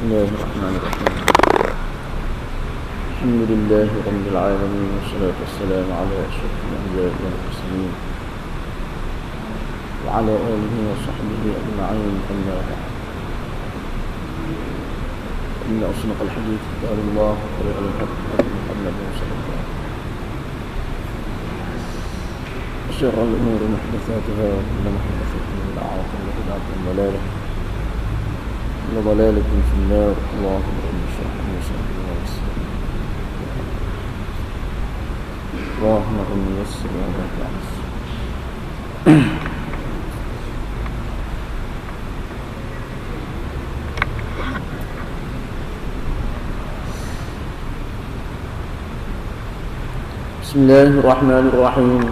Bismillahirrahmanirrahim. Alhamdulillahi rabbil alamin wassalatu wassalamu ala asyrafil anbiya'i wal mursalin wa ala alihi wa sahbihi ajma'in. Amma ba'd. Inna asdaqal hadits kitabullah wa khairul hadi Muhammadin sallallahu alaihi wasallam. Syarrul umuri muhdatsatuha wa kullu muhdatsatin bid'ah wa kullu bid'atin dalalah. ضلالة في النار. اللهم رب اشرح لي صدري ويسر اللهم رب يسر ولا تعسر. بسم الله الرحمن الرحيم.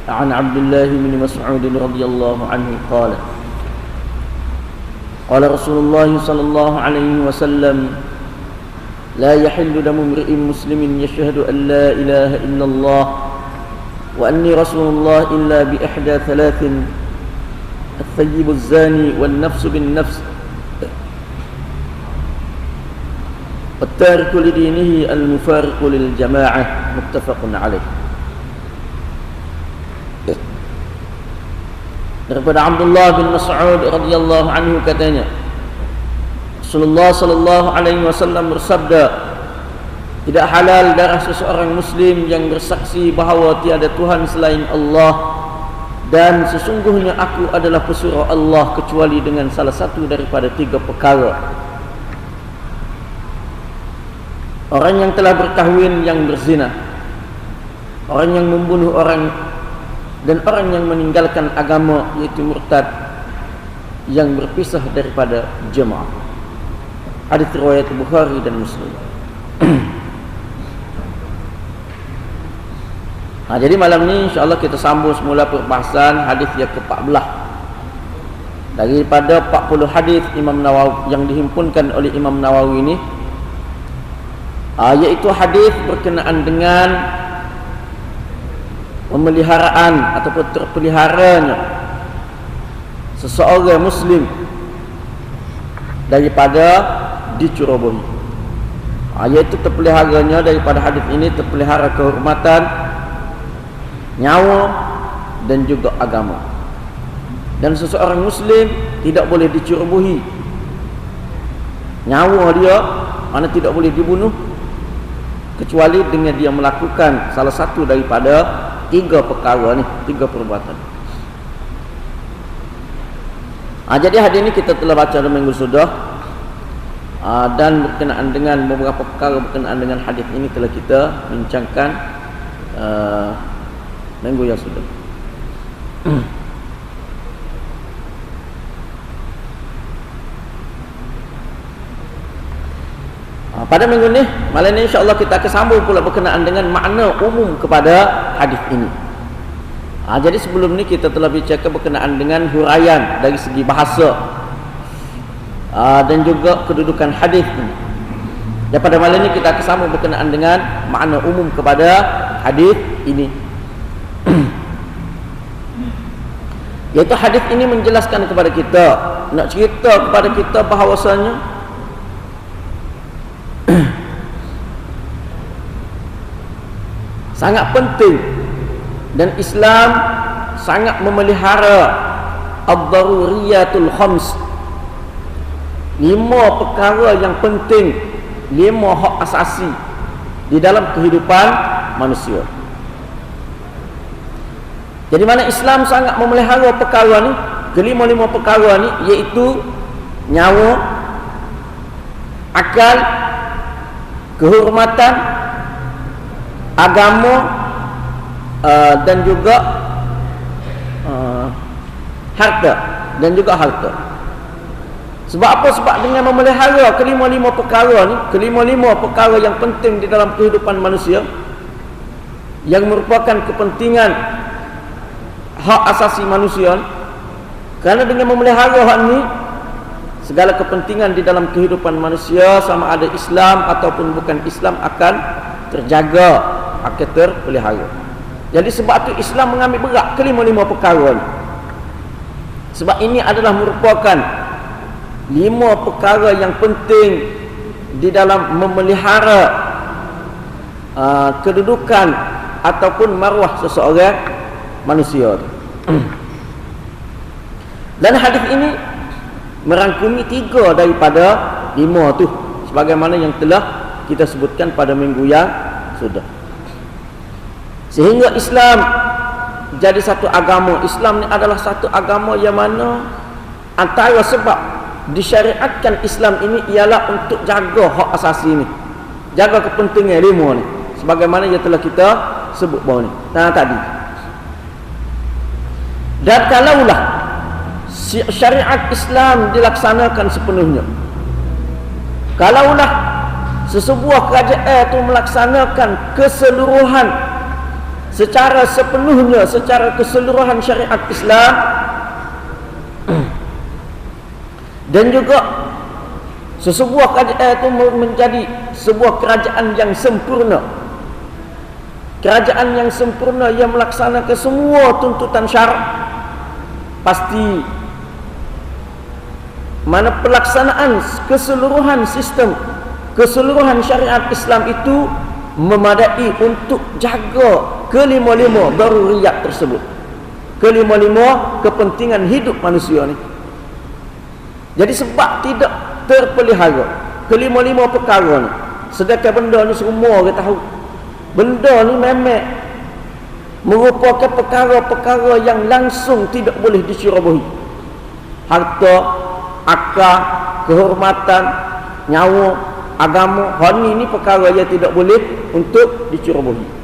عن عبد الله بن مسعود رضي الله عنه قال قال رسول الله صلى الله عليه وسلم لا يحل دم امرئ مسلم يشهد أن لا إله إلا الله وأني رسول الله إلا بإحدى ثلاث: الثيب الزاني والنفس بالنفس والتارك لدينه المفارق للجماعة. متفق عليه. Daripada Abdullah bin Mas'ud radhiyallahu anhu katanya, Rasulullah sallallahu alaihi wasallam bersabda, tidak halal darah seseorang muslim yang bersaksi bahawa tiada Tuhan selain Allah dan sesungguhnya aku adalah pesuruh Allah kecuali dengan salah satu daripada tiga perkara: orang yang telah berkahwin yang berzina, orang yang membunuh orang, dan orang yang meninggalkan agama yaitu murtad yang berpisah daripada jemaah. Hadis riwayat Bukhari dan Muslim. Jadi malam ni insya-Allah kita sambung semula perbahasan hadis yang ke-14 daripada 40 hadis Imam Nawawi yang dihimpunkan oleh Imam Nawawi ini, iaitu hadis berkenaan dengan pemeliharaan ataupun terpeliharanya seseorang muslim daripada dicerobohi. Iaitu terpeliharanya daripada hadis ini terpelihara kehormatan, nyawa dan juga agama. Dan seseorang muslim tidak boleh dicerobohi. Nyawa dia mana tidak boleh dibunuh kecuali dengan dia melakukan salah satu daripada tiga perkara ni, tiga perbuatan. Jadi hadis ini kita telah baca dalam minggu sudah, dan berkenaan dengan beberapa perkara berkenaan dengan hadis ini telah kita bincangkan minggu yang sudah. Pada minggu ni, malam ni insya-Allah kita akan sambung pula berkenaan dengan makna umum kepada hadis ini. Jadi sebelum ni kita telah bincangkan berkenaan dengan huraian dari segi bahasa dan juga kedudukan hadis ini. Dan pada malam ni kita akan sambung berkenaan dengan makna umum kepada hadis ini. Iaitu hadis ini menjelaskan kepada kita, nak cerita kepada kita bahawasanya sangat penting dan Islam sangat memelihara ad-daruriyatul khams, 5 perkara yang penting, 5 hak asasi di dalam kehidupan manusia. Jadi mana Islam sangat memelihara perkara ni, kelima-lima perkara ni, iaitu nyawa, akal, kehormatan, agama, dan juga harta, dan juga harta. Sebab apa? Sebab dengan memelihara kelima-lima perkara ni, kelima-lima perkara yang penting di dalam kehidupan manusia, yang merupakan kepentingan hak asasi manusia, kerana dengan memelihara hak ni, segala kepentingan di dalam kehidupan manusia, sama ada Islam ataupun bukan Islam, akan terjaga, akan terpelihara. Jadi sebab tu Islam mengambil berat kelima-lima perkara ni. Sebab ini adalah merupakan 5 perkara yang penting di dalam memelihara kedudukan ataupun maruah seseorang manusia. Dan hadis ini merangkumi 3 daripada 5 tu, sebagaimana yang telah kita sebutkan pada minggu yang sudah. Sehingga Islam jadi satu agama. Islam ni adalah satu agama yang mana antara sebab disyariatkan Islam ini ialah untuk jaga hak asasi ni, jaga kepentingan 5 ni, sebagaimana yang telah kita sebut bawah ni tadi. Dan kalaulah syariat Islam dilaksanakan sepenuhnya, kalaulah sesebuah kerajaan itu melaksanakan keseluruhan secara sepenuhnya, secara keseluruhan syariat Islam, dan juga sesebuah kerajaan itu menjadi sebuah kerajaan yang sempurna, kerajaan yang sempurna yang melaksanakan semua tuntutan syarak, pasti mana pelaksanaan keseluruhan sistem, keseluruhan syariat Islam itu memadai untuk jaga kelima-lima daruriyat tersebut, kelima-lima kepentingan hidup manusia ni. Jadi sebab tidak terpelihara kelima-lima perkara ni, sedangkan benda ni semua kita tahu, benda ni memang merupakan perkara-perkara yang langsung tidak boleh dicerobohi. Harta, akal, kehormatan, nyawa, agama, hani ni perkara yang tidak boleh untuk dicerobohi.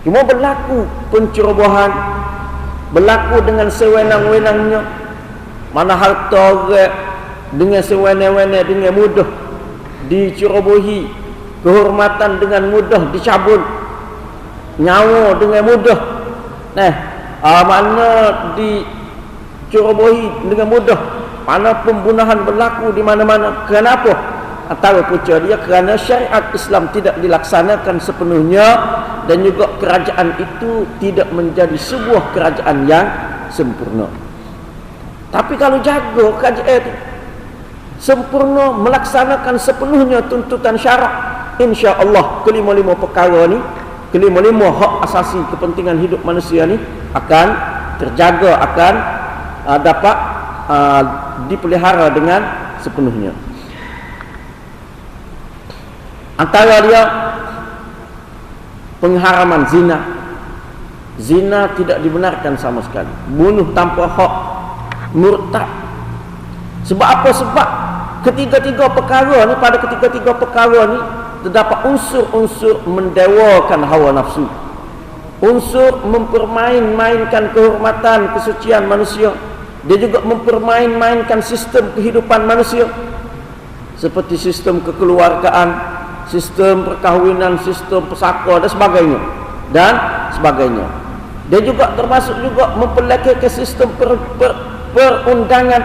Cuma berlaku pencerobohan, berlaku dengan sewenang-wenangnya, mana harta orang dengan sewenang-wenang dengan mudah dicerobohi, kehormatan dengan mudah dicabut, nyawa dengan mudah mana dicerobohi dengan mudah, mana pembunuhan berlaku di mana-mana. Kenapa? Antara punca dia kerana syariat Islam tidak dilaksanakan sepenuhnya, dan juga kerajaan itu tidak menjadi sebuah kerajaan yang sempurna. Tapi kalau jaga kerajaan itu sempurna, melaksanakan sepenuhnya tuntutan syarak, insya-Allah kelima-lima perkara ni, kelima-lima hak asasi kepentingan hidup manusia ni akan terjaga, akan dapat dipelihara dengan sepenuhnya. Antara dia pengharaman zina. Zina tidak dibenarkan sama sekali. Bunuh tanpa hak, murtad. Sebab apa? Sebab ketiga-tiga perkara ni, pada ketiga-tiga perkara ni terdapat unsur-unsur mendewakan hawa nafsu, unsur mempermain-mainkan kehormatan, kesucian manusia. Dia juga mempermain-mainkan sistem kehidupan manusia, seperti sistem kekeluargaan, sistem perkahwinan, sistem pesaka dan sebagainya. Dia juga termasuk juga memperlekehkan sistem perundangan,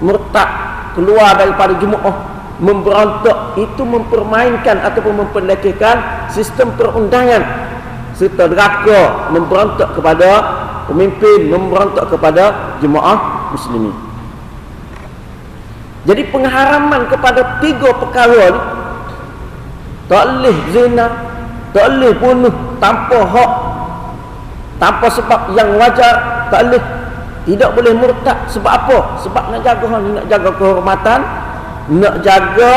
murtad, keluar daripada jemaah, memberontak, itu mempermainkan ataupun memperlekehkan sistem perundangan, serta deraka, memberontak kepada pemimpin, memberontak kepada jemaah muslimin. Jadi pengharaman kepada 3 perkara ni, tak boleh zina, tak boleh bunuh tanpa hak, tanpa sebab yang wajar, tak boleh, tidak boleh murtad. Sebab apa? Sebab nak jaga hal ni, nak jaga kehormatan, nak jaga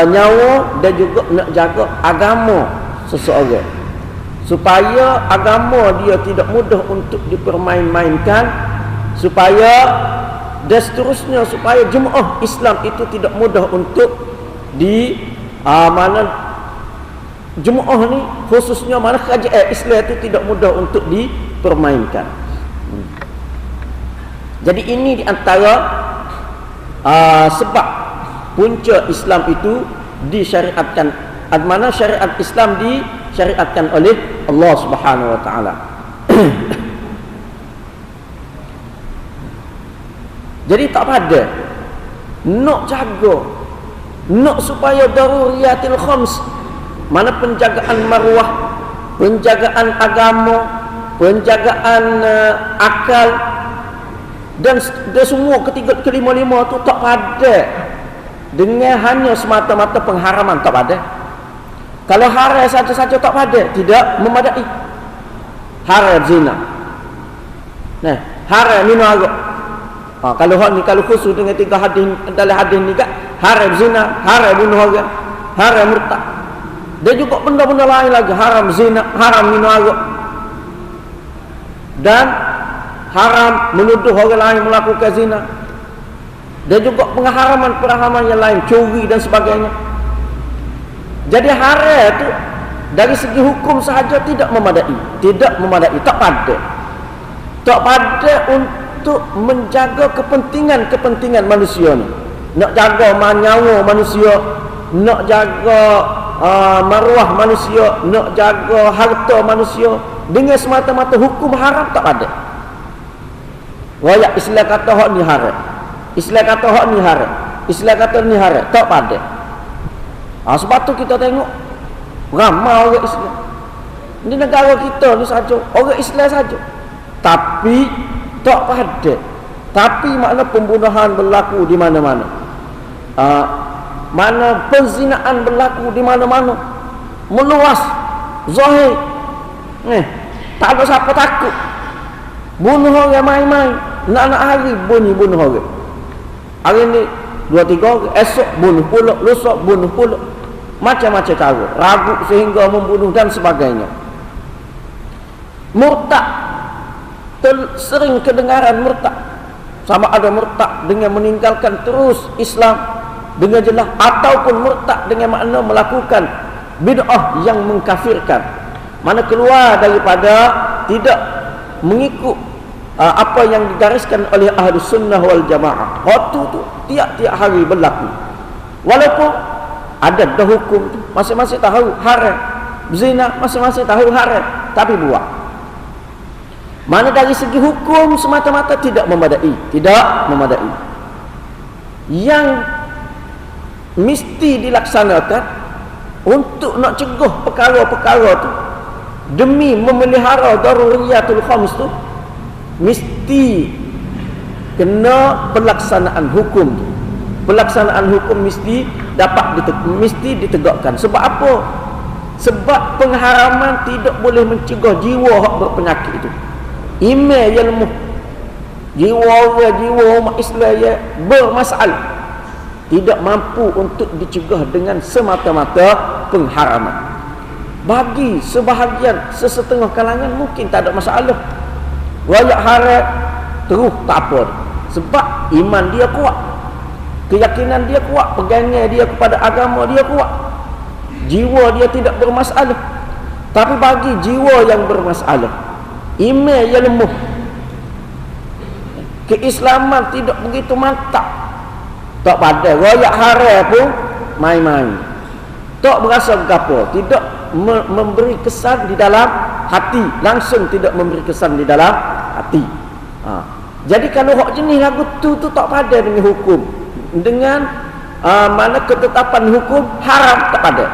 nyawa, dan juga nak jaga agama seseorang, supaya agama dia tidak mudah untuk dipermain-mainkan, supaya dan seterusnya, supaya jemaah Islam itu tidak mudah untuk mana jemaah ni, khususnya mana kerajaan Islam itu tidak mudah untuk dipermainkan. Jadi ini di antara sebab punca Islam itu disyariatkan, mana syariat Islam disyariatkan oleh Allah Subhanahu wa taala. Jadi tak pada nak jaga, nak supaya daruriyatil khams, mana penjagaan maruah, penjagaan agama, penjagaan akal, Dan dia semua ketiga kelima-lima tu tak pada dengan hanya semata-mata pengharaman, tak pada. Kalau haram saja-saja tak pada, tidak memadai. Haram zina, nah haram minum arak. Kalau hak ni, kalau khusus dengan 3 hadis dalam hadis ni kan, haram zina, haram bunuh orang, haram murtad. Dia juga benda-benda lain lagi, haram zina, haram minum arak, dan haram menuduh orang lain melakukan zina. Dan juga pengharaman-pengharaman yang lain, curi dan sebagainya. Jadi haram itu dari segi hukum sahaja tidak memadai, tak pada. Tak pada untuk menjaga kepentingan manusia ni. Nak jaga nyawa manusia, nak jaga maruah manusia, nak jaga harta manusia dengan semata-mata hukum haram, tak pada. Royak Islam kata hak ni haram, Islam kata hak ni haram, Islam kata ni haram, tak pada. Sebab tu kita tengok ramai orang Islam di negara kita ni saja, orang Islam saja, tapi tak pada. Tapi makna pembunuhan berlaku di mana-mana, mana penzinaan berlaku di mana-mana, meluas, zahir. Tak ada siapa takut. Bunuh orang main-main, nak hari bunuh orang. Hari ni 2-3 orang, esok bunuh pula, lusa bunuh pula. Macam-macam cara, ragu sehingga membunuh dan sebagainya. Murtad, sering kedengaran murtad. Sama ada murtad dengan meninggalkan terus Islam dengan jelas, ataupun murtad dengan makna melakukan bid'ah yang mengkafirkan, mana keluar daripada tidak mengikut apa yang digariskan oleh Ahlus Sunnah wal Jamaah. Waktu tu tiap-tiap hari berlaku. Walaupun ada dah hukum tu, masing-masing tahu haram. Zina masing-masing tahu haram, tapi buat. Mana dari segi hukum semata-mata tidak memadai, Yang mesti dilaksanakan untuk nak cegah perkara-perkara tu demi memelihara daruriyatul khams tu, mesti kena pelaksanaan hukum. Pelaksanaan hukum mesti mesti ditegakkan. Sebab apa? Sebab pengharaman tidak boleh mencegah jiwa hak berpenyakit itu. Iman yang lemah, jiwa umat Islam yang bermasalah, tidak mampu untuk dicegah dengan semata-mata pengharaman. Bagi sebahagian, sesetengah kalangan mungkin tak ada masalah, royak haram terus tak apa, sebab iman dia kuat, keyakinan dia kuat, pegangan dia kepada agama dia kuat, jiwa dia tidak bermasalah. Tapi bagi jiwa yang bermasalah, iman yang lemah, keislaman tidak begitu mantap, tak pada royak haram pun main-main, tak berasa apa, tidak memberi kesan di dalam hati, langsung tidak memberi kesan di dalam hati. Jadi kalau hak jenis lagu tu tak pada dengan hukum, dengan mana ketetapan hukum haram, tak pada.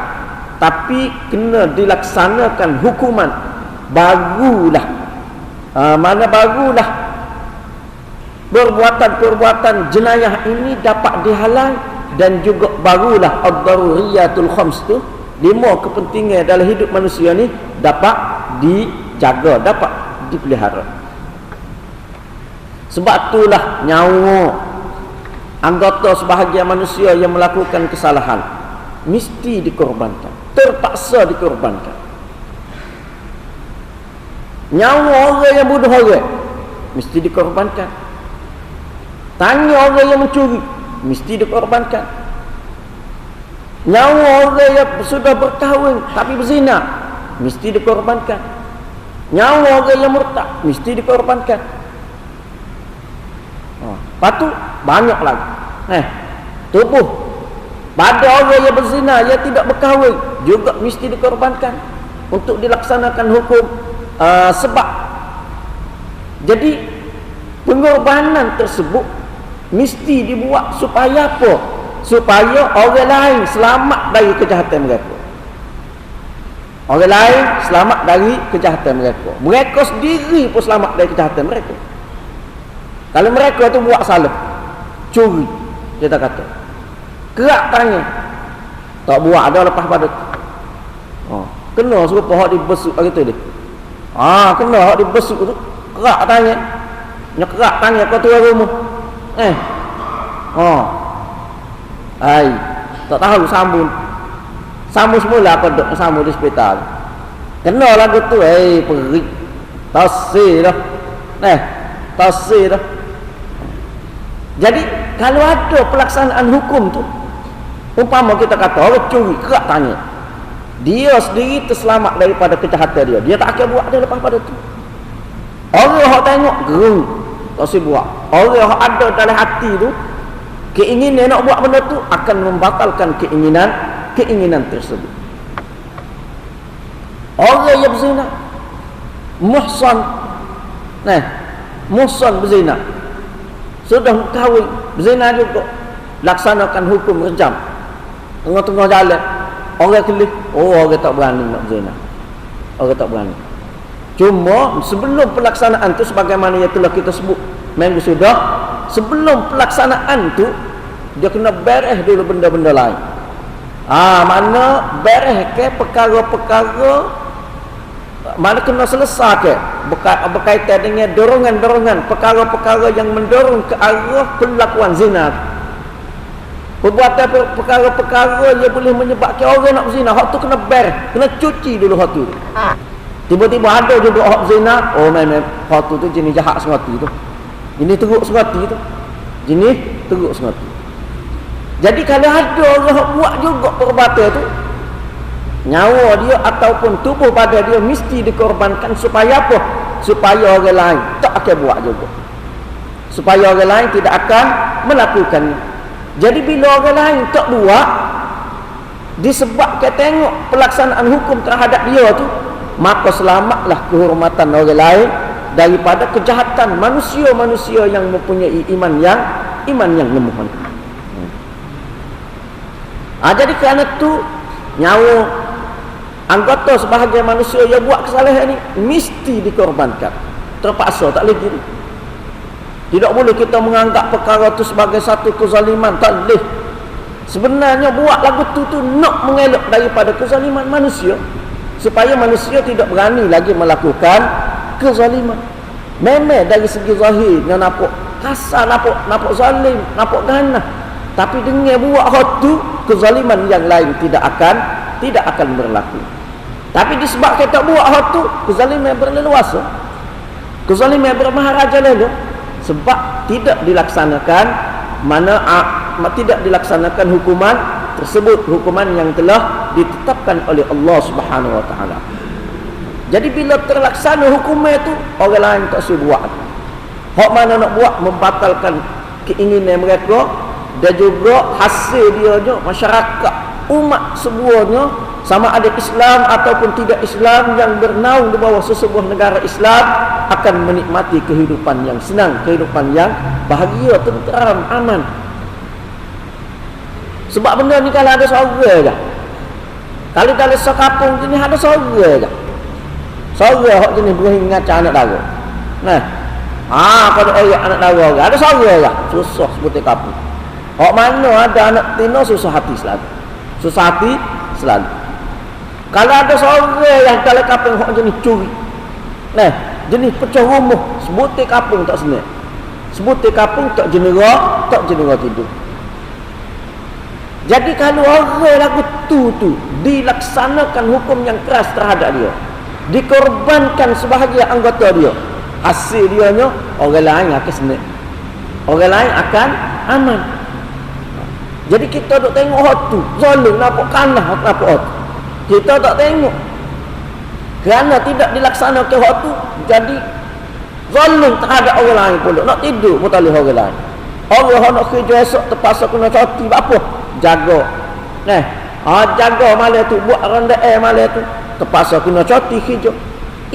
Tapi kena dilaksanakan hukuman, barulah mana barulah perbuatan jenayah ini dapat dihalang, dan juga barulah ad-daruriyatul khams tu, 5 kepentingan dalam hidup manusia ni dapat dijaga, dapat dipelihara. Sebab itulah nyawa anggota sebahagian manusia yang melakukan kesalahan mesti dikorbankan, terpaksa dikorbankan. Nyawa orang yang bunuh orang mesti dikorbankan. Tanya orang yang mencuri mesti dikorbankan. Nyawa orang yang sudah berkahwin tapi berzina mesti dikorbankan. Nyawa orang yang murtad mesti dikorbankan. Lepas tu banyak lagi. Tubuh pada orang yang berzina, yang tidak berkahwin juga mesti dikorbankan untuk dilaksanakan hukum. Sebab jadi pengorbanan tersebut mesti dibuat supaya apa? Supaya orang lain selamat dari kejahatan mereka. Orang lain selamat dari kejahatan mereka. Mereka sendiri pun selamat dari kejahatan mereka. Kalau mereka tu buat salah, curi, kita kata, kerak tangan, tak buat ada lepas pada tu. Kena serupa hak dibesuk gitu dia. Kena hak dibesuk tu, kerak tangan. Nak kerak tangan kau tu rumah. Tak tahu sambung. Sambung semula aku duduk sambung di hospital. Kena lagu tu, perik. Tasir dah. Tasir dah. Jadi kalau ada pelaksanaan hukum tu, umpama kita kata orang curi kerak tangan, dia sendiri terselamat daripada kejahatan dia. Dia tak akan buat dia lepas pada tu. Orang yang tengok gerung, tak usah buat. Orang yang ada dalam hati tu, keinginan nak buat benda tu akan membatalkan keinginan tersebut. Orang yang berzina, muhsan, muhsan berzina, sudah kahwin, berzina juga, laksanakan hukum rejam. Tengah-tengah jalan, orang kelih, orang tak berani nak berzina. Orang tak berani. Cuma sebelum pelaksanaan tu, sebagaimana yang telah kita sebut minggu sudah, sebelum pelaksanaan tu dia kena beres dulu benda-benda lain. Mana beres ke perkara-perkara, mana kena selesai ke berkaitan dengan dorongan-dorongan perkara-perkara yang mendorong ke arah pelakuan zina. Perbuatan perkara-perkara yang boleh menyebabkan orang nak berzina, hak tu kena beres, kena cuci dulu hak tu. Tiba-tiba ada juga hak zina, memang hak tu jenis jahat semati tu. Jenis teruk semati tu. Jenis teruk semati. Jadi kalau ada orang buat juga perbuatan tu, nyawa dia ataupun tubuh badan dia mesti dikorbankan supaya apa? Supaya orang lain tak akan buat juga. Supaya orang lain tidak akan melakukannya. Jadi bila orang lain tak buat, disebabkan tengok pelaksanaan hukum terhadap dia tu, maka selamatlah kehormatan orang lain daripada kejahatan manusia-manusia yang mempunyai iman yang lemah. Jadi kerana tu nyawa anggota sebahagian manusia yang buat kesalahan ni mesti dikorbankan. Terpaksa, tak boleh gitu. Tidak boleh kita menganggap perkara tu sebagai satu kezaliman, tak boleh. Sebenarnya buat lagu tu nak mengelak daripada kezaliman manusia, supaya manusia tidak berani lagi melakukan kezaliman. Memang dari segi zahir dia nampak kasar, nampak zalim, nampak ganas. Tapi dengan buat hak tu, kezaliman yang lain tidak akan berlaku. Tapi disebabkan tak buat hak tu, kezaliman berleluasa, kezaliman bermaharaja lalu, sebab tidak dilaksanakan tidak dilaksanakan hukuman tersebut, hukuman yang telah ditetapkan oleh Allah Subhanahu wa taala. Jadi bila terlaksana hukuman itu, orang lain tak usah buat. Hak mana nak buat membatalkan keinginan mereka, dan juga hasil dia masyarakat umat semuanya, sama ada Islam ataupun tidak Islam yang bernaung di bawah sesebuah negara Islam, akan menikmati kehidupan yang senang, kehidupan yang bahagia, tenteram, aman. Sebab benda ni kalau ada seorang je, kalau dalam sekampung ni ada seorang je, seorang hak jenis berakhir ngacau anak dara. Kalau anak dara ada seorang je, susah sebutir kampung. Hak mana ada anak tina, susah hati selalu. Susah hati selalu. Kalau ada seorang yang dalam kampung hak jenis curi, jenis pecah rumah, sebutir kampung tak senang. Sebutir kampung tak jenera tidur. Jadi kalau orang lagu tu dilaksanakan hukum yang keras terhadap dia, dikorbankan sebahagian anggota dia, hasil dia orang lain akan senang, orang lain akan aman. Jadi kita duk tengok hak tu zalim, nampak kalah, nampak hak tu, kita tak tengok. Kerana tidak dilaksanakan hak tu, jadi zalim terhadap orang lain pula. Nak tidur pun tak boleh orang lain. Orang nak kerja esok terpaksa kena cuti. Apa? Jaga. Jaga malam tu, buat randai malam tu, terpaksa kena cuti kerja.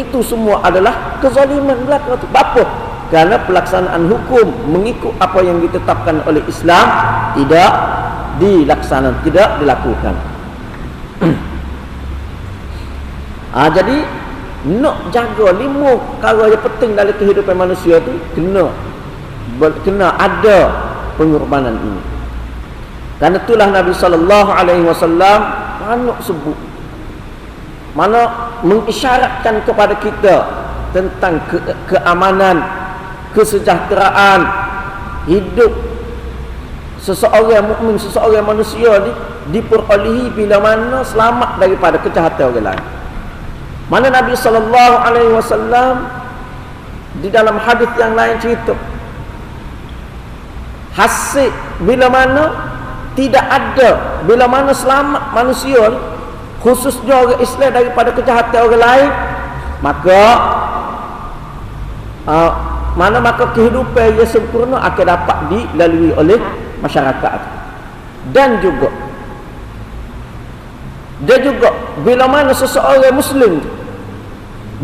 Itu semua adalah kezaliman belaka tu. Apa? Kerana pelaksanaan hukum mengikut apa yang ditetapkan oleh Islam tidak dilaksanakan, tidak dilakukan. Jadi nak jaga 5 perkara yang penting dalam kehidupan manusia tu, kena kena ada pengorbanan ini. Karena itulah Nabi sallallahu alaihi wasallam sebut mana mengisyaratkan kepada kita tentang keamanan, kesejahteraan hidup seseorang mukmin, seseorang manusia diperolehi bila mana selamat daripada kejahatan orang lain. Mana Nabi sallallahu alaihi wasallam di dalam hadis yang lain cerita hasil bila mana tidak ada, bila mana selamat manusia khususnya orang Islam daripada kejahatan orang lain, maka maka kehidupan yang sempurna akan dapat dilalui oleh masyarakat. Dan juga bila mana seseorang muslim,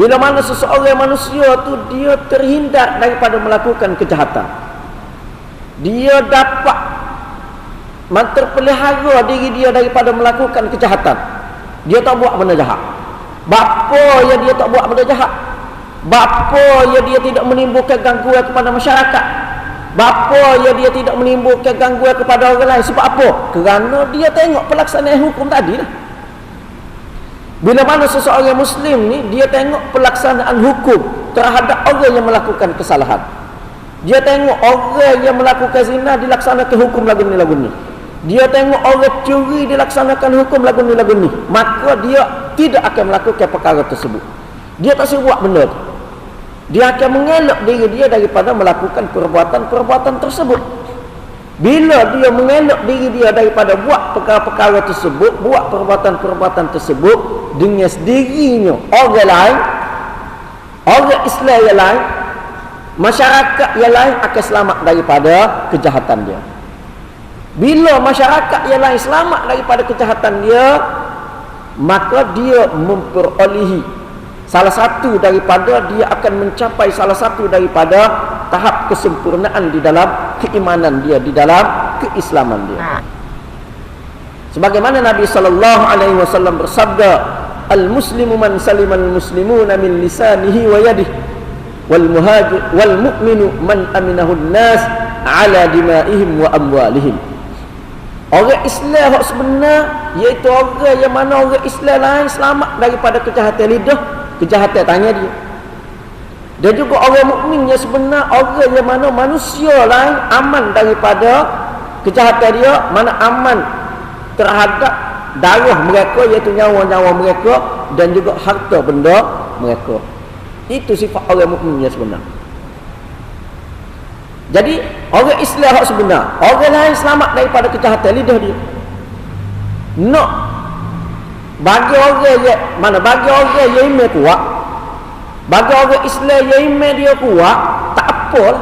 bila mana seseorang manusia tu dia terhindar daripada melakukan kejahatan, dia dapat terpelihara diri dia daripada melakukan kejahatan, dia tak buat benda jahat. Bapa ya dia tak buat benda jahat, bapa ya dia tidak menimbulkan gangguan kepada masyarakat, bapa ya dia tidak menimbulkan gangguan kepada orang lain. Sebab apa? Kerana dia tengok pelaksanaan hukum tadi lah. Bila mana seseorang muslim ni dia tengok pelaksanaan hukum terhadap orang yang melakukan kesalahan, dia tengok orang yang melakukan zina dilaksanakan hukum lagu ni, dia tengok orang curi dilaksanakan hukum lagu ni, maka dia tidak akan melakukan perkara tersebut. Dia tak buat benda tu. Dia akan mengelak diri dia daripada melakukan perbuatan-perbuatan tersebut. Bila dia mengelak diri dia daripada buat perkara-perkara tersebut, buat perbuatan-perbuatan tersebut, dengan sendirinya orang lain, orang Islam yang lain, masyarakat yang lain akan selamat daripada kejahatan dia. Bila masyarakat yang lain selamat daripada kejahatan dia, maka dia memperolehi salah satu daripada, dia akan mencapai salah satu daripada tahap kesempurnaan di dalam keimanan dia, di dalam keislaman dia. Sebagaimana Nabi sallallahu alaihi wasallam bersabda, al-muslimu man salimal muslimuna min lisanihi wa yadihi wal muhajir wal mu'minu man aminahu an-nas ala dima'ihim wa amwalihim. Orang Islam yang sebenar iaitu orang yang mana orang Islam lain selamat daripada kejahatan lidah, kejahatan tangan dia. Dan juga orang mukmin yang sebenar orang yang mana manusia lain aman daripada kejahatan dia, mana aman terhadap darah mereka iaitu nyawa-nyawa mereka dan juga harta benda mereka. Itu sifat orang mukmin yang sebenar. Jadi orang Islam yang sebenar, orang lain selamat daripada kejahatan lidah dia. Nak bagi orang yang mana, bagi orang yang iman kuat, bagi orang Islam yang iman dia kuat, tak apalah.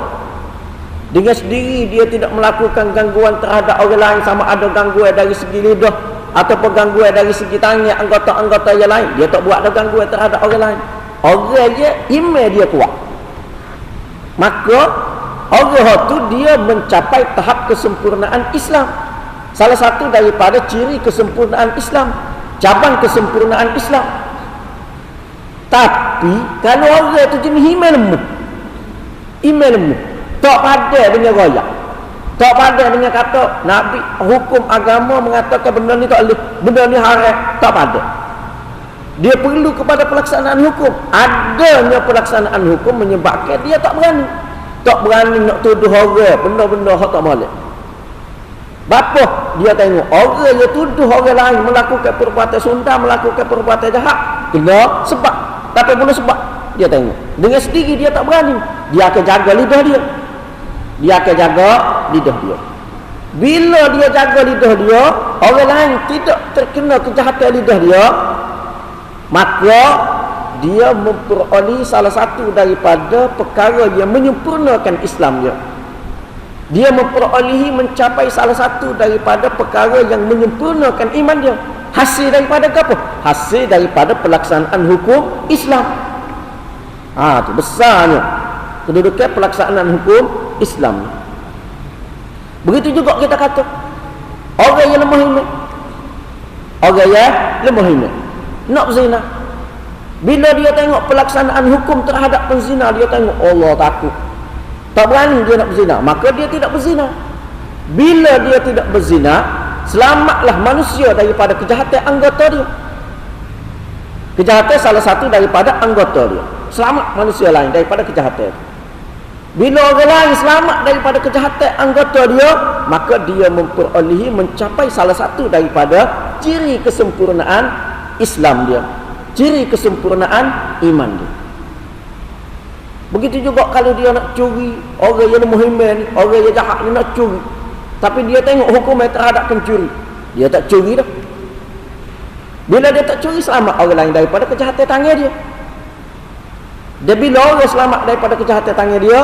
Dengan sendiri dia tidak melakukan gangguan terhadap orang lain, sama ada gangguan dari segi lidah ataupun gangguan dari segi tangan anggota-anggota yang lain, dia tak buat ada gangguan terhadap orang lain. Orang je iman dia kuat, maka orang tu dia mencapai tahap kesempurnaan Islam. Salah satu daripada ciri kesempurnaan Islam, cabang kesempurnaan Islam. Tapi kalau orang tu jenis iman lemah, tak padan dengan royak, tak padan dengan kata Nabi, hukum agama mengatakan benda ni tak boleh, benda ni haram, tak padan. Dia perlu kepada pelaksanaan hukum. Adanya pelaksanaan hukum menyebabkan dia tak berani nak tuduh orang benda-benda hak tak boleh. Bapa dia tengok orang yang tuduh orang lain melakukan perbuatan sunda, melakukan perbuatan jahat, kena sebab, tapi pun sebab dia tengok dengan sendiri dia tak berani, dia akan jaga lidah dia. Dia akan jaga lidah dia. Bila dia jaga lidah dia, orang lain tidak terkena kejahatan lidah dia, maka dia memperoleh salah satu daripada perkara yang menyempurnakan Islam dia. Dia memperolehi mencapai salah satu daripada perkara yang menyempurnakan iman dia. Hasil daripada apa? Hasil daripada pelaksanaan hukum Islam. Itu besarnya kedudukan pelaksanaan hukum Islam. Begitu juga kita kata orang yang lemah iman, orang yang lemah iman nak berzina, bila dia tengok pelaksanaan hukum terhadap penzina, dia tengok Allah takut. Tak berani dia nak berzina, maka dia tidak berzina. Bila dia tidak berzina, selamatlah manusia daripada kejahatan anggota dia. Kejahatan salah satu daripada anggota dia. Selamat manusia lain daripada kejahatan. Bila orang lain selamat daripada kejahatan anggota dia, maka dia memperolehi, mencapai salah satu daripada ciri kesempurnaan Islam dia, ciri kesempurnaan iman dia. Begitu juga kalau dia nak curi, orang yang muhimman ni, orang yang jahat ni nak curi, tapi dia tengok hukuman terhadap pencuri, dia tak curi dah. Bila dia tak curi, selamat orang lain daripada kejahatan tangan dia. Dan bila orang selamat daripada kejahatan tangan dia,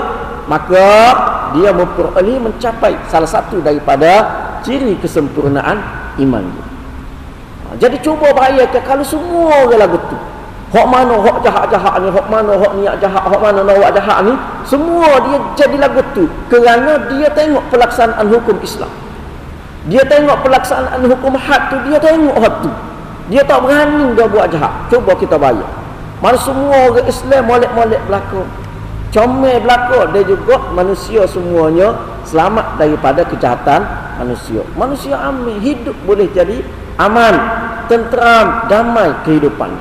maka dia memperoleh, mencapai salah satu daripada ciri kesempurnaan iman dia. Jadi cuba bayangkan kalau semua orang lagu tu, hak mana hak jahat-jahat ni, hak mana hak niat jahat, hak mana lawak jahat ni, semua dia jadi lagu tu kerana dia tengok pelaksanaan hukum Islam. Dia tengok pelaksanaan hukum had tu, dia tengok had tu. Dia tak berani dia buat jahat. Cuba kita bayar. Mana semua orang Islam molek-molek belakang, comel belakang, dia juga manusia semuanya selamat daripada kejahatan manusia. Manusia aman, hidup boleh jadi aman, tenteram, damai kehidupan.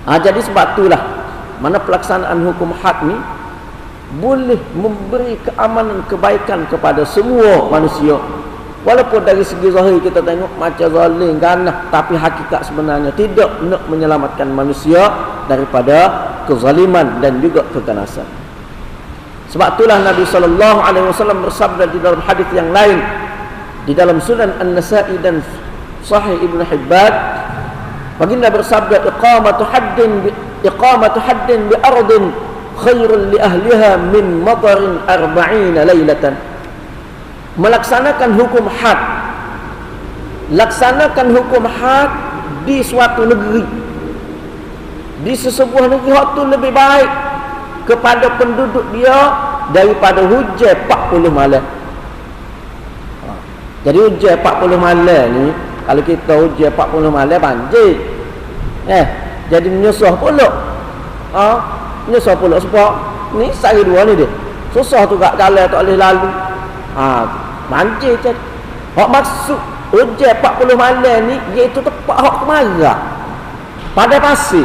Jadi sebab itulah mana pelaksanaan hukum had ni boleh memberi keamanan, kebaikan kepada semua manusia. Walaupun dari segi zahir kita tengok macam zalim, ganah, tapi hakikat sebenarnya tidak nak menyelamatkan manusia daripada kezaliman dan juga keganasan. Sebab itulah Nabi SAW bersabda di dalam hadis yang lain, di dalam Sunan An-Nasa'i dan Sahih Ibn Hibban, baginda bersabda, iqamatu haddin bi ardin khairun li ahliha min matarin 40 lailatan. Melaksanakan hukum had, laksanakan hukum had di suatu negeri, di sesebuah negeri, itu lebih baik kepada penduduk dia daripada hujan 40 malam. Jadi hujan 40 malam ni, kalau kita hujan 40 malam banjir, jadi menyusah pula. Menyusah pula sebab ni sehari dua ni dia susah tu kat jalan, tak boleh lalu. Banjir jadi. Hak maksud hujan 40 malam ni, iaitu tepat hak kemarau. Pada pasir.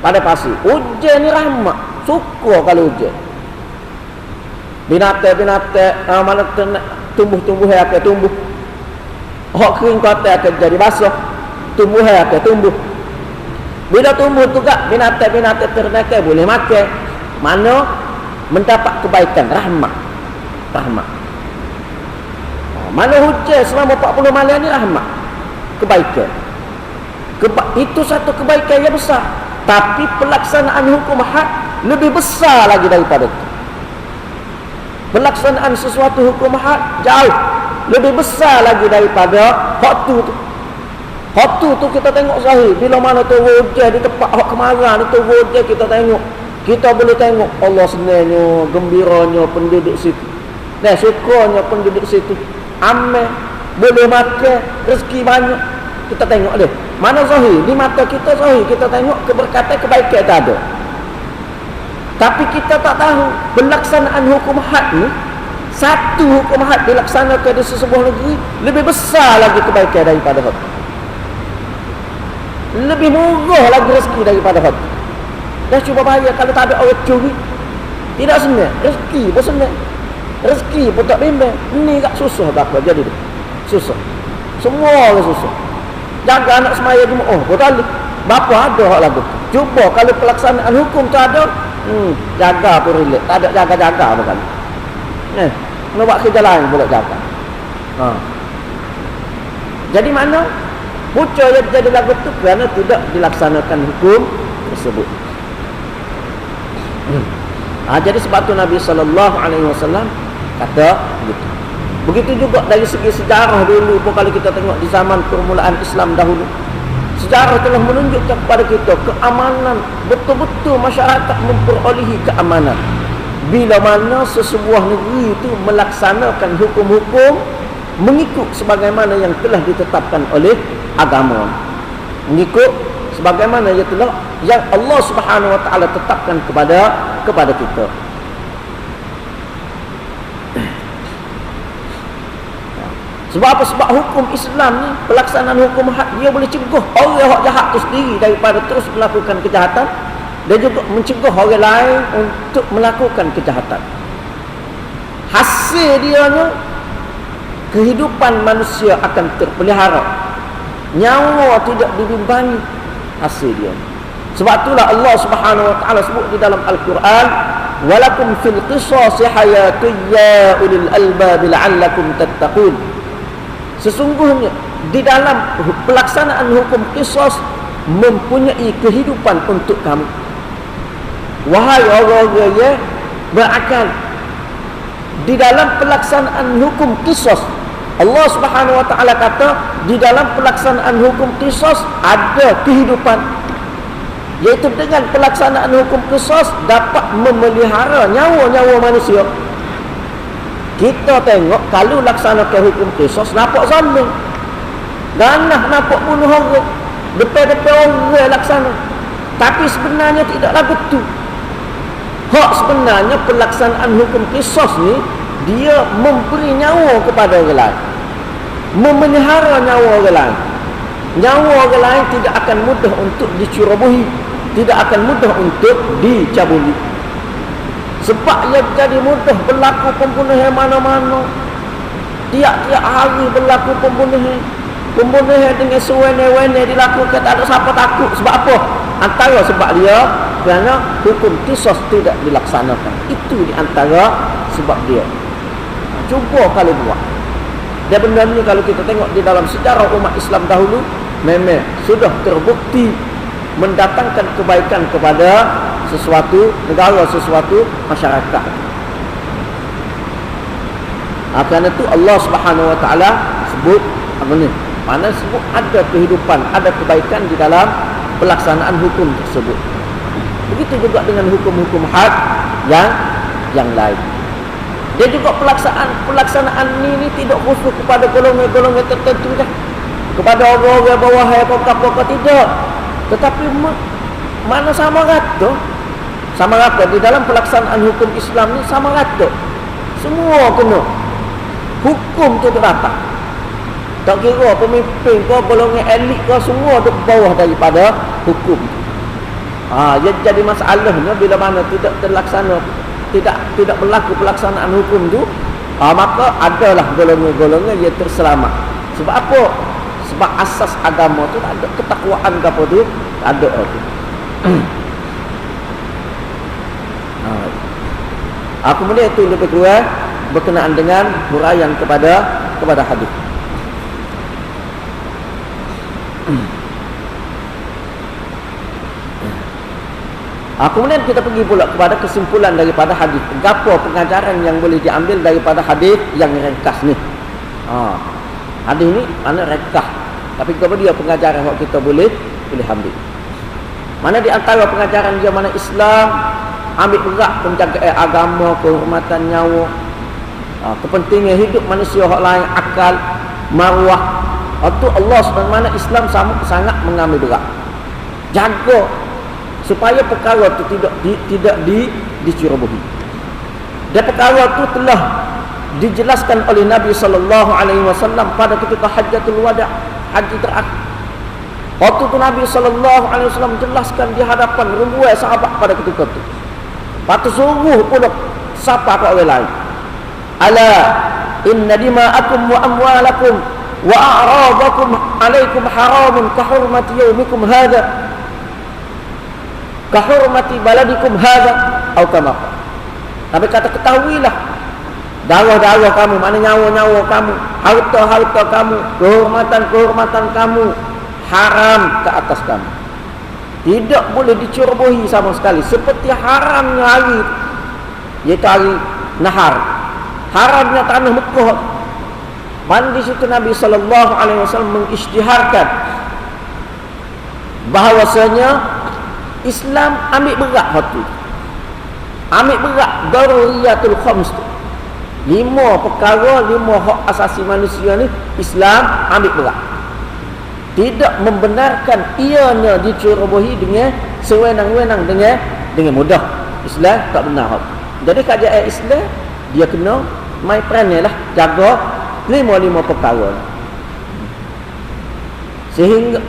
Pada pasir. Hujan ni rahmat. Suka kalau hujan. Binatang-binatang mana tumbuh-tumbuhan akan tumbuh. Hak kering kata akan jadi basah. Tumbuhan akan tumbuh. Bila tumbuh tu kak, binatang-binatang ternak boleh makan. Mana mendapat kebaikan, rahmat. Mana hujan selama 40 malam ni rahmat, kebaikan. Itu satu kebaikan yang besar. Tapi pelaksanaan hukum had lebih besar lagi daripada itu. Pelaksanaan sesuatu hukum had jauh lebih besar lagi daripada hak tu. Hak tu kita tengok zahir. Bila mana turun hujan di tempat hak kemarau ni, turun hujan kita tengok, kita boleh tengok Allah senangnya, gembiranya penduduk situ. Dan sukanya penduduk situ, aman, boleh makan, rezeki banyak. Kita tengok dia. Mana zahir? Di mata kita zahir, kita tengok keberkatan, kebaikan tak ada. Tapi kita tak tahu pelaksanaan hukum had ni, satu hukum had dilaksanakan di sesebuah negeri, lebih besar lagi kebaikan daripada had. Lebih murah lagi rezeki daripada had. Dah cuba bayar kalau tak ada orang curi, tidak senang. Rezeki pun senang. Rezeki pun tak bimbang. Ini kat susah tak apa jadi tu. Susah. Semua orang susah. Jaga anak semaya Jumaat. Betul tak? Bapa ada hak lagu. Cuba kalau pelaksanaan hukum tu ada, jaga pun relate. Tak ada jaga-jaga bukan. Nak buat kerja lain boleh jaga. Jadi mana? Pucuk yang jadi lagu tu kerana tidak dilaksanakan hukum tersebut. Jadi sebab tu Nabi SAW kata begitu. Begitu juga dari segi sejarah dulu pun, kalau kita tengok di zaman permulaan Islam dahulu, sejarah telah menunjukkan kepada kita keamanan, betul-betul masyarakat memperolehi keamanan bila mana sesebuah negeri itu melaksanakan hukum-hukum mengikut sebagaimana yang telah ditetapkan oleh agama, mengikut sebagaimana yang Allah Subhanahu Wa Taala tetapkan kepada kepada kita. Sebab apa? Sebab hukum Islam ni, pelaksanaan hukum had, dia boleh cegah orang yang jahat tu sendiri daripada terus melakukan kejahatan, dan juga mencegah orang lain untuk melakukan kejahatan. Hasil dia ni, kehidupan manusia akan terpelihara, nyawa tidak dibimbangi hasil dia. Sebab itulah Allah Subhanahu wa taala sebut di dalam Al-Quran, walakum fil qisasi hayatun ya ulil albab la'allakum tattaqun. Sesungguhnya di dalam pelaksanaan hukum qisas mempunyai kehidupan untuk kamu, wahai orang-orang yang berakal. Di dalam pelaksanaan hukum qisas, Allah Subhanahu wa taala kata di dalam pelaksanaan hukum qisas ada kehidupan, iaitu dengan pelaksanaan hukum qisas dapat memelihara nyawa-nyawa manusia. Kita tengok kalau laksanakan hukum qisas nampak zalim, ganah nampak bunuh orang, depan-depan orang laksana, tapi sebenarnya tidaklah betul. Hak sebenarnya pelaksanaan hukum qisas ni, dia memberi nyawa kepada orang lain, memelihara nyawa orang lain. Nyawa orang lain tidak akan mudah untuk dicerobohi, tidak akan mudah untuk dicabuli. Sebab ia jadi mudah berlaku pembunuhan mana-mana. Tiap-tiap hari berlaku pembunuhan. Pembunuhan dengan sewenang-wenang dilakukan, tak ada siapa takut. Sebab apa? Antara sebab dia kerana hukum qisas tidak dilaksanakan. Itu di antara sebab dia. Cuba kalau buat. Dan benda ni kalau kita tengok di dalam sejarah umat Islam dahulu, memang sudah terbukti mendatangkan kebaikan kepada sesuatu negara, sesuatu masyarakat. Kerana itu Allah Subhanahu wa taala sebut apa ni? Mana sebut ada kehidupan, ada kebaikan di dalam pelaksanaan hukum tersebut. Begitu juga dengan hukum-hukum had yang lain. Dia juga pelaksanaan ini tidak khusus kepada golongan-golongan tertentu dah. Kepada orang-orang bawah apa-apa tidak. Tetapi mana sama rata? Sama rata di dalam pelaksanaan hukum Islam ni, sama rata. Semua kena. Hukum tu terdapat. Tak kira pemimpin ke, golongan elit ke, semua duduk bawah daripada hukum. Jadi masalahnya bila mana tidak terlaksana, tidak berlaku pelaksanaan hukum tu, maka adalah golongan-golongan yang terselamat. Sebab apa? Sebab asas agama tu tak ada ketakwaan ke apa tu, tak ada tu. Kemudian itu lebih kurang berkenaan dengan huraian kepada hadis. Kemudian kita pergi pula kepada kesimpulan daripada hadis. Apa pengajaran yang boleh diambil daripada hadis yang ringkas ni? Hadis ni mana ringkas, tapi kepada dia pengajaran yang kita boleh ambil. Mana di antara pengajaran dia, mana Islam ambil berat penjagaan agama, kehormatan nyawa, kepentingan hidup manusia hak lain, akal, maruah. Itu Allah SWT Islam sangat mengambil berat. Jaga supaya perkara itu tidak dicerobohi. Dan perkara itu telah dijelaskan oleh Nabi SAW pada ketika Hajjatul Wada', haji terakhir. Waktu itu Nabi SAW jelaskan di hadapan ribuan sahabat pada ketika itu. Lepas suruh pula siapa ke orang lain. Ala inna dima'akum wa amwalakum wa a'radakum alaikum haramun kahurmati yaumikum hadha, kahurmati baladikum hadha, atau kama. Nabi kata, ketahuilah darah-darah kamu, mana nyawa-nyawa kamu, harta-harta kamu, kehormatan-kehormatan kamu haram ke atas kamu. Tidak boleh dicerobohi sama sekali. Seperti haramnya hari, iaitu hari nahar, haramnya tanah Mekah. Dan di situ Nabi SAW mengisytiharkan bahawasanya Islam ambil berat hati, ambil berat daruriyatul khams tu. 5 perkara, 5 hak asasi manusia ni Islam ambil berat. Tidak membenarkan ianya dicerobohi dengan sewenang-wenang, dengan mudah. Islam tak benar hak. Jadi kajian Islam dia kena mai peranai lah jaga lima perkara. Sehingga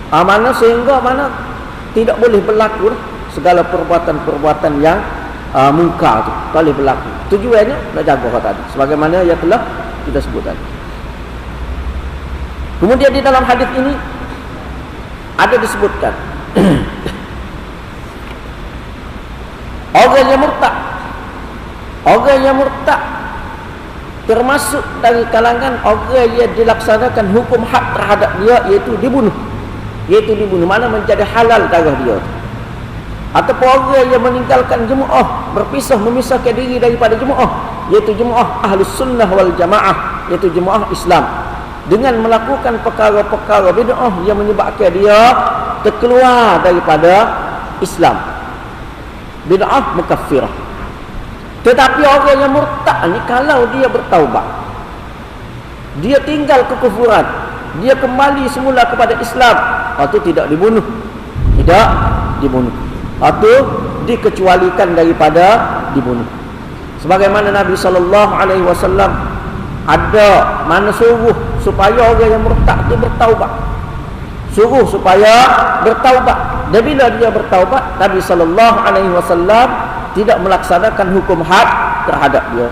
mana tidak boleh berlaku segala perbuatan-perbuatan yang mungkar tu tak boleh berlaku. Tujuannya nak jaga hak tadi sebagaimana yang telah kita sebut tadi. Kemudian di dalam hadis ini ada disebutkan orang yang murtad termasuk dari kalangan orang yang dilaksanakan hukum had terhadap dia, iaitu dibunuh. Mana menjadi halal darah dia. Ataupun orang yang meninggalkan jemaah, memisahkan diri daripada jemaah, iaitu jemaah Ahlus Sunnah wal Jamaah, iaitu jemaah Islam, dengan melakukan perkara-perkara bid'ah yang menyebabkan dia terkeluar daripada Islam, bid'ah mukaffirah. Tetapi orang yang murtad ni, kalau dia bertaubat, dia tinggal kekufuran, dia kembali semula kepada Islam, itu tidak dibunuh, atau dikecualikan daripada dibunuh. Sebagaimana Nabi SAW ada mana suruh supaya orang yang murtad itu bertaubat, dan bila dia bertaubat, Nabi SAW tidak melaksanakan hukum had terhadap dia.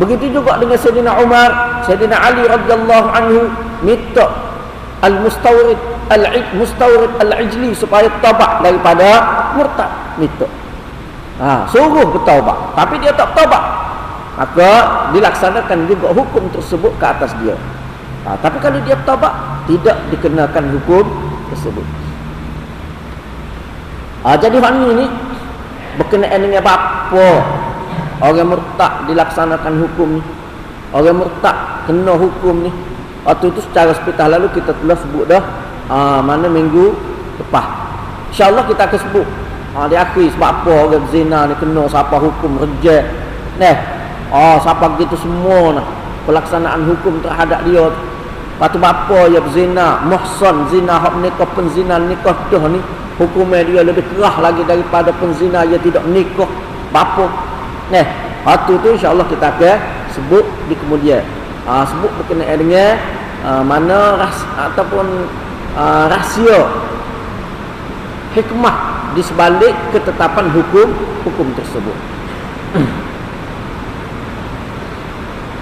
Begitu juga dengan Sayyidina Umar, Sayyidina Ali radhiyallahu anhu minta al-mustawrid al-ijli supaya taubat daripada murtad, minta. Suruh bertaubat, tapi dia tak taubat, maka dilaksanakan juga hukum tersebut ke atas dia. Tapi kalau dia taubat, tidak dikenakan hukum tersebut. Jadi hal ini berkenaan dengan apa orang murtad dilaksanakan hukum ni, orang murtad kena hukum ni. Waktu itu secara sepatah lalu kita telah sebut dah, mana minggu lepas. InsyaAllah kita akan sebut di akhir sebab apa orang zina ni kena, siapa hukum reject siapa gitu semua pelaksanaan hukum terhadap dia. Lepas tu apa yang berzina, muhsan zina, hak nikah penzina, nikah dah ni hukumnya dia lebih kerah lagi daripada penzina yang tidak nikah. Bapa waktu tu insyaAllah kita akan sebut di kemudian. Sebut berkenaan dengan mana ataupun rahsia hikmah di sebalik ketetapan hukum tersebut.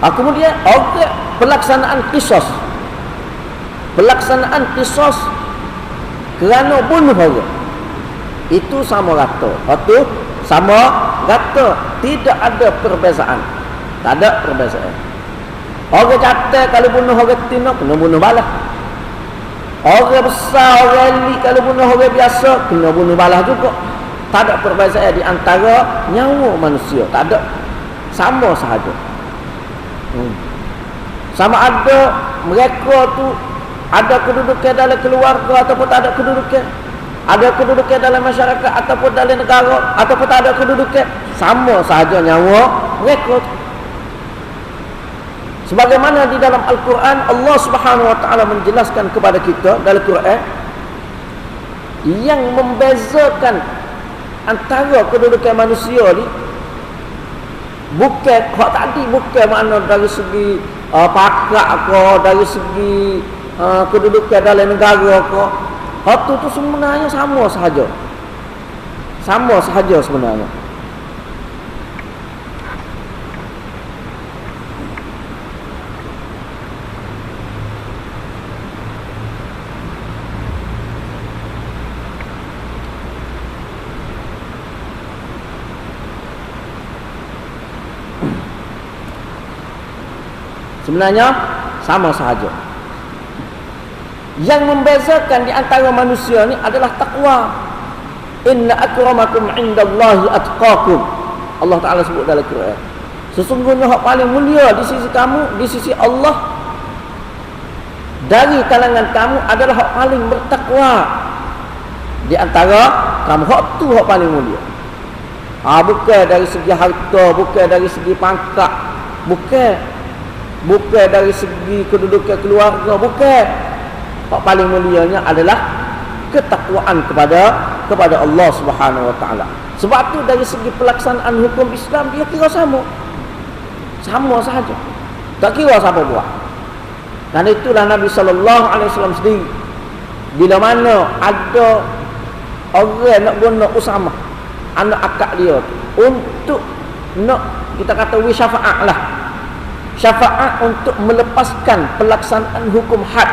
Kemudian pelaksanaan kerana bunuh orang itu sama rata. Tidak ada perbezaan. Orang kata kalau bunuh orang tina kena bunuh balas. Orang besar, orang elit kalau bunuh orang biasa kena bunuh balas juga. Tak ada perbezaan di antara nyawa manusia. Tak ada. Sama sahaja. Sama ada mereka tu ada kedudukan dalam keluarga ataupun tak ada kedudukan, ada kedudukan dalam masyarakat ataupun dalam negara, ataupun tak ada kedudukan, sama sahaja nyawa mereka. Sebagaimana di dalam Al-Quran Allah Subhanahu Wa Taala menjelaskan kepada kita dalam Quran yang membezakan antara kedudukan manusia ni, bukan hak tadi, bukan makna dari segi pakak ke, dari segi kedudukan dalam negara ke. Hak tu sebenarnya sama sahaja sebenarnya. Sebenarnya sama sahaja. Yang membezakan di antara manusia ni adalah takwa. Inna akramakum indallahi atqakum. Allah Ta'ala sebut dalam Quran. Sesungguhnya hak paling mulia di sisi kamu, di sisi Allah, dari kalangan kamu adalah hak paling bertakwa. Di antara kamu, hak tu hak paling mulia. Bukan dari segi harta, bukan dari segi pangkat, bukan dari segi kedudukan keluarga, bukan. Hak paling mulianya adalah ketakwaan kepada kepada Allah Subhanahu wa taala. Sebab tu dari segi pelaksanaan hukum Islam dia kira sama. Sama sahaja. Tak kira siapa buat. Dan itulah Nabi sallallahu alaihi wasallam sendiri bila mana ada orang nak guna Usamah anak akak dia untuk nak kita kata syafaat lah, syafaat untuk melepaskan pelaksanaan hukum had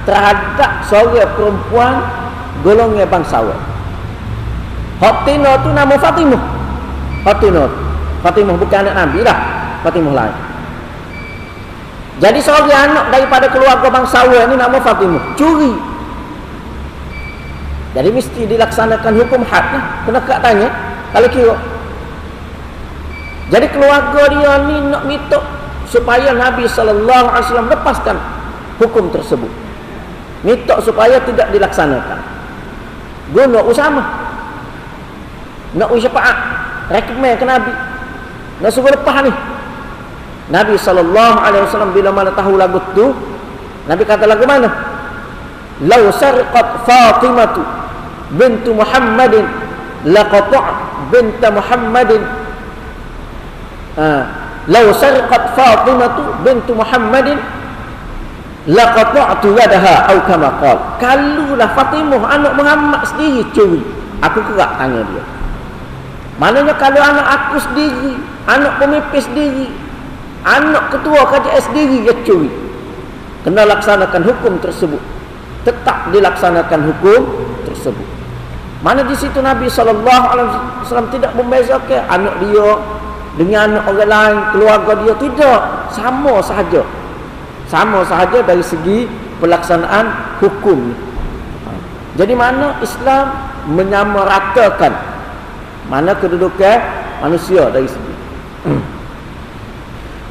terhadap seorang perempuan golongan bangsawan. Fatimah tu nama Fatimah. Fatimah bukan anak Nabi dah, Fatimah lain. Jadi seorang anak daripada keluarga bangsawan ni nama Fatimah curi. Jadi mesti dilaksanakan hukum had lah. Kena kak tanya kalau kira. Jadi keluarga dia ni nak minta supaya Nabi sallallahu alaihi wasallam lepaskan hukum tersebut. Minta supaya tidak dilaksanakan. Guna Usamah. Nak syafaat, rekomen ke Nabi. Nak suruh lepas ni. Nabi sallallahu alaihi wasallam bila mana tahu lagu tu, Nabi kata lagu mana? Law sarqat Fatimatu bintu Muhammadin laqata' bint Muhammadin. Law sarqat Fatimatu bintu Muhammadin laqata'tu yadaha atau kama qala. Kalulah Fatimah anak Muhammad sendiri curi, aku kerak tangan dia. Maknanya kalau anak aku sendiri, anak pemimpin sendiri, anak ketua KJS sendiri dia curi, kena laksanakan hukum tersebut. Tetap dilaksanakan hukum tersebut. Mana di situ Nabi SAW tidak membezakan anak dia dengan anak orang lain, keluarga dia, tidak. Sama sahaja. Sama sahaja dari segi pelaksanaan hukum. Jadi mana Islam menyamaratakan mana kedudukan manusia dari segi.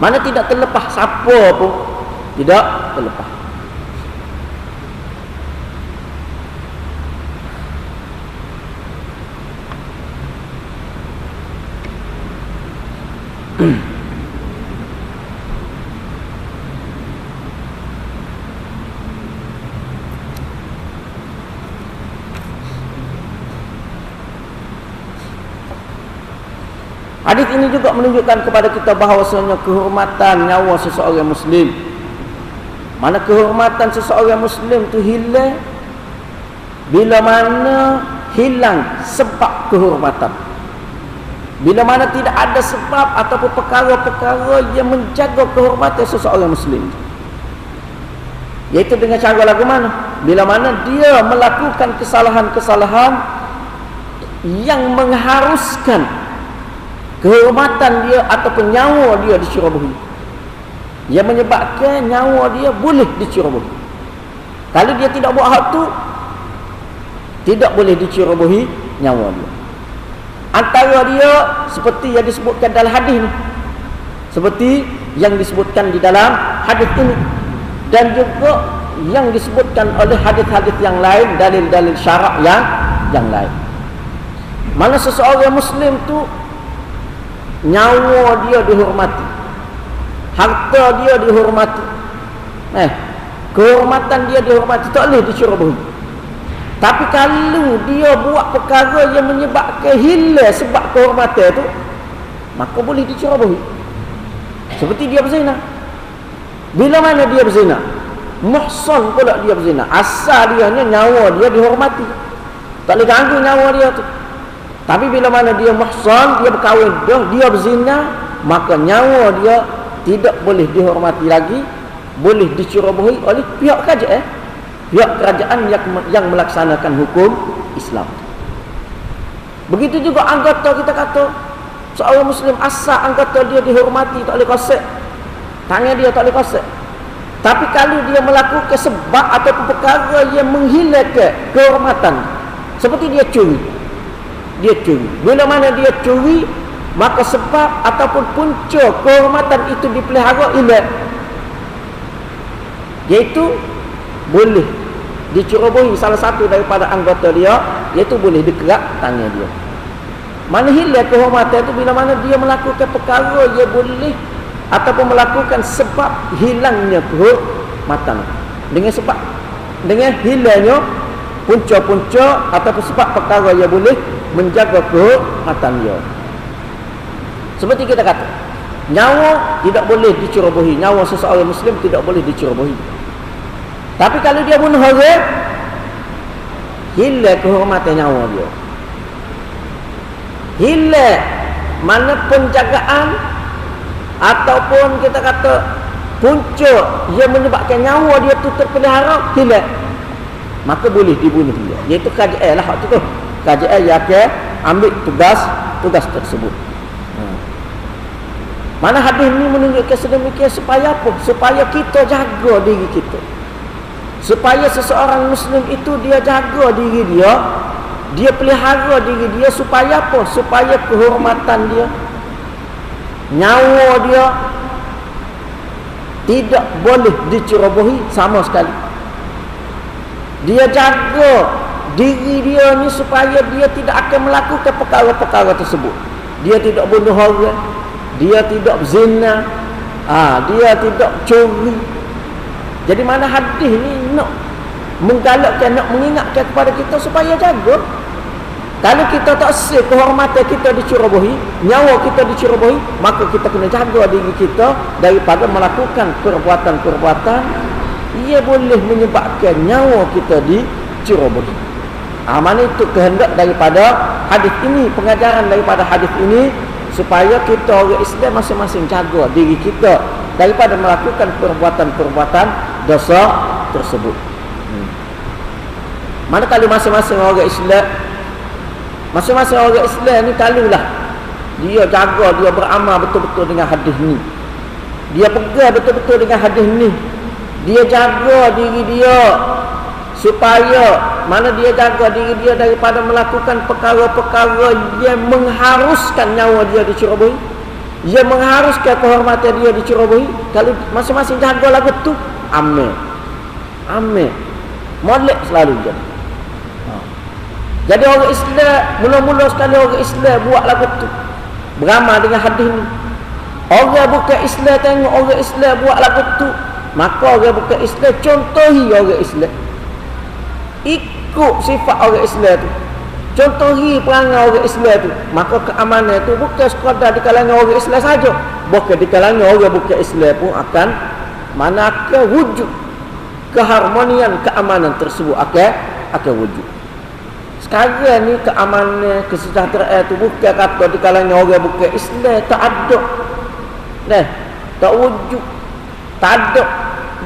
Mana tidak terlepas siapa pun, tidak terlepas. Hadis ini juga menunjukkan kepada kita bahawasanya kehormatan nyawa seseorang Muslim, mana kehormatan seseorang Muslim tu hilang bila mana hilang sebab kehormatan, bila mana tidak ada sebab ataupun perkara-perkara yang menjaga kehormatan seseorang Muslim, iaitu dengan cara lagu mana? Bila mana dia melakukan kesalahan-kesalahan yang mengharuskan kehormatan dia ataupun nyawa dia dicerobohi, yang menyebabkan nyawa dia boleh dicerobohi. Kalau dia tidak buat hal tu, tidak boleh dicerobohi nyawa dia. Antara dia seperti yang disebutkan dalam hadis ni, seperti yang disebutkan di dalam hadis ini, dan juga yang disebutkan oleh hadis-hadis yang lain, dalil-dalil syarak yang lain. Mana seseorang Muslim tu nyawa dia dihormati, harta dia dihormati, kehormatan dia dihormati, tak boleh dicerobohi. Tapi kalau dia buat perkara yang menyebabkan hilang sebab kehormatan tu, maka boleh dicerobohi. Seperti dia berzina. Bila mana dia berzina? Muhsan pula dia berzina. Asal dia nyawa dia dihormati, tak boleh ganggu nyawa dia tu. Tapi bila mana dia muhsan, dia berkahwin dah, dia berzina, maka nyawa dia tidak boleh dihormati lagi, boleh dicerobohi oleh pihak kerajaan, pihak kerajaan yang melaksanakan hukum Islam. Begitu juga anggota, kita kata seorang Muslim asal anggota dia dihormati, tak boleh kosek, tangan dia tak boleh kosek. Tapi kalau dia melakukan sebab ataupun perkara yang menghilangkan kehormatan, seperti dia curi, bila mana dia curi, maka sebab ataupun punca kehormatan itu dipelihara hilang, iaitu boleh dicerobohi salah satu daripada anggota dia, iaitu boleh dikerak tangan dia. Mana hilang kehormatan itu bila mana dia melakukan perkara yang boleh ataupun melakukan sebab hilangnya kehormatan, dengan hilangnya punca-punca ataupun sebab perkara yang boleh menjaga kehormatan dia. Seperti kita kata, nyawa tidak boleh dicerobohi. Nyawa seseorang Muslim tidak boleh dicerobohi. Tapi kalau dia bunuh orang, hilang kehormatan nyawa dia. Hilang mana penjagaan ataupun kita kata punca yang menyebabkan nyawa dia tu terpelihara, hilang. Maka boleh dibunuh dia. Iaitu KJL lah hak tu. KJL yang akan ambil tugas tersebut. Mana hadis ni menunjukkan sedemikian supaya apa? Supaya kita jaga diri kita. Supaya seseorang Muslim itu dia jaga diri dia, dia pelihara diri dia supaya apa? Supaya kehormatan dia, nyawa dia tidak boleh dicerobohi sama sekali. Dia jaga diri dia ni supaya dia tidak akan melakukan perkara-perkara tersebut. Dia tidak bunuh orang, dia tidak zina, dia tidak curi. Jadi mana hadis ni nak menggalakkan, nak mengingatkan kepada kita supaya jaga. Kalau kita tak sel kehormatan kita dicerobohi, nyawa kita dicerobohi, maka kita kena jaga diri kita daripada melakukan perbuatan-perbuatan ia boleh menyebabkan nyawa kita dicerobohi. Mana itu kehendak daripada hadis ini, pengajaran daripada hadis ini, supaya kita orang Islam masing-masing jaga diri kita daripada melakukan perbuatan-perbuatan dosa tersebut. Mana kalau masing-masing orang Islam ni kalulah dia jaga, dia beramal betul-betul dengan hadis ni, dia pegang betul-betul dengan hadis ni, dia jaga diri dia supaya mana dia jaga diri dia daripada melakukan perkara-perkara yang mengharuskan nyawa dia dicerobohi, yang mengharuskan kehormatan dia dicerobohi. Kalau masing-masing jaga lagu tu, amin molek selalu jadi. Jadi orang Islam, mula-mula sekali orang Islam buat lagu tu, beramal dengan hadis ni. Orang bukan Islam tengok orang Islam buat lagu tu, maka orang bukan Islam contohi orang Islam, ikut sifat orang Islam tu, contohi perangai orang Islam tu. Maka keamanan tu bukan sekadar di kalangan orang Islam saja, bahkan di kalangan orang bukan Islam pun akan wujud keharmonian, keamanan tersebut akan wujud. Sekarang ni keamanan, kesejahteraan tu bukan kata di kalangan orang bukan Islam tak ada, tak wujud, tak ada.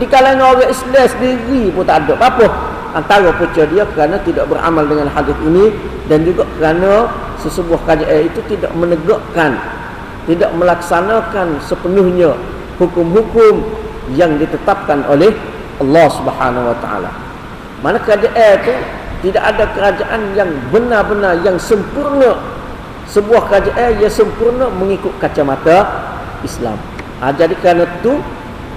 Di kalangan orang Islam sendiri pun tak ada. Apa? Antara punca dia kerana tidak beramal dengan hadis ini, dan juga kerana sesebuah kajian itu tidak menegakkan, tidak melaksanakan sepenuhnya hukum-hukum yang ditetapkan oleh Allah Subhanahu wa taala. Mana kajian itu tidak ada kerajaan yang benar-benar yang sempurna, sebuah kerajaan yang sempurna mengikut kacamata Islam. Jadi kerana itu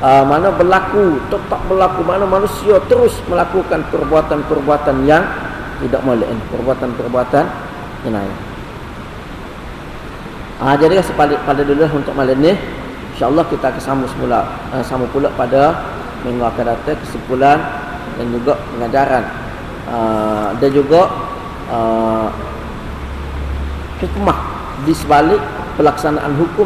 mana berlaku, tetap berlaku, mana manusia terus melakukan perbuatan-perbuatan yang tidak molek, perbuatan-perbuatan jenayah. Jadi sebalik pada dulu untuk malam ni, insya-Allah kita akan sama pula pada minggu akan datang kesimpulan dan juga pengajaran dan juga hikmah di sebalik pelaksanaan hukum